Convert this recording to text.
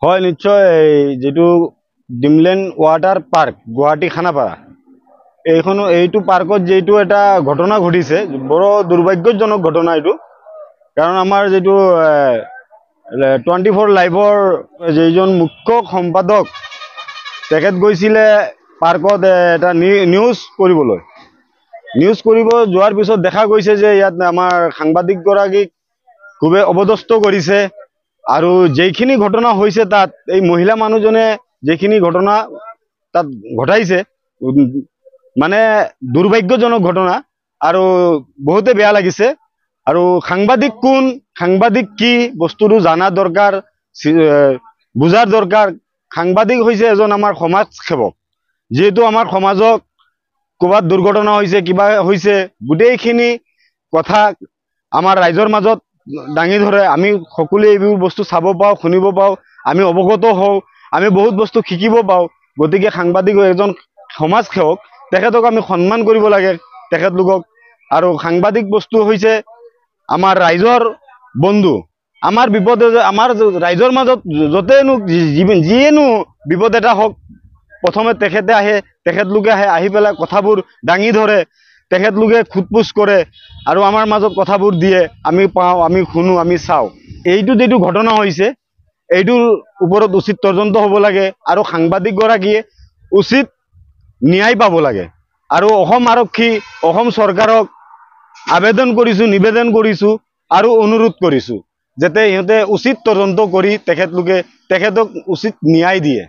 হয় নিশ্চয় যেটো ডিমলেণ্ড ৱাটাৰ পাৰ্ক গুৱাহাটী খানাপাৰা এইটো পাৰ্কত যেটো এটা ঘটনা ঘটিছে বড় দুৰ্ভাগ্যজনক ঘটনা এইটো কাৰণ আমাৰ যেটো 24 লাইভৰ যেজন মুখ্য সম্পাদক তেখেত গৈছিলে পাৰ্কত এটা নিউজ কৰিব যোৱাৰ পিছত দেখা গৈছে যে ইয়াত আমাৰ সাংবাদিক গৰাকীক খুবে অবদস্ত কৰিছে আৰু যেইখিনি ঘটনা হৈছে তাত এই মহিলা মানুহজনে যেইখিনি ঘটনা তাত ঘটাইছে মানে দুৰ্ভাগ্যজনক ঘটনা আৰু বহুতে বেয়া লাগিছে আৰু সাংবাদিক কোন সাংবাদিক কি বস্তুটো জানা দৰকাৰ বুজাৰ দৰকাৰ সাংবাদিক হৈছে এজন আমাৰ সমাজ সেৱক যেহেতু আমাৰ সমাজক ক'বাত দুৰ্ঘটনা হৈছে কিবা হৈছে গোটেইখিনি কথা আমাৰ ৰাইজৰ মাজত দাঙি ধৰে আমি সকলোৱে এইবোৰ বস্তু চাব পাওঁ শুনিব পাওঁ আমি অৱগত হওঁ আমি বহুত বস্তু শিকিব পাওঁ গতিকে সাংবাদিক এজন সমাজ সেৱক তেখেতক আমি সন্মান কৰিব লাগে তেখেতলোকক আৰু সাংবাদিক বস্তু হৈছে আমাৰ ৰাইজৰ বন্ধু আমাৰ বিপদে আমাৰ ৰাইজৰ মাজত যতেনো যিয়েনো বিপদ এটা হওক প্ৰথমে তেখেতলোকে আহি পেলাই কথাবোৰ দাঙি ধৰে তেখেতলোকে খুদপুচ কৰে আৰু আমাৰ মাজত কথাবোৰ দিয়ে আমি পাওঁ আমি শুনো আমি চাওঁ এইটো যেটো ঘটনা হৈছে এইটোৰ ওপৰত উচিত তদন্ত হ'ব লাগে আৰু সাংবাদিক গৰাকীয়ে উচিত ন্যায় পাব লাগে আৰু অসম আৰক্ষী অসম চৰকাৰক আবেদন কৰিছোঁ নিবেদন কৰিছোঁ আৰু অনুৰোধ কৰিছোঁ যাতে ইহঁতে উচিত তদন্ত কৰি তেখেতক উচিত ন্যায় দিয়ে।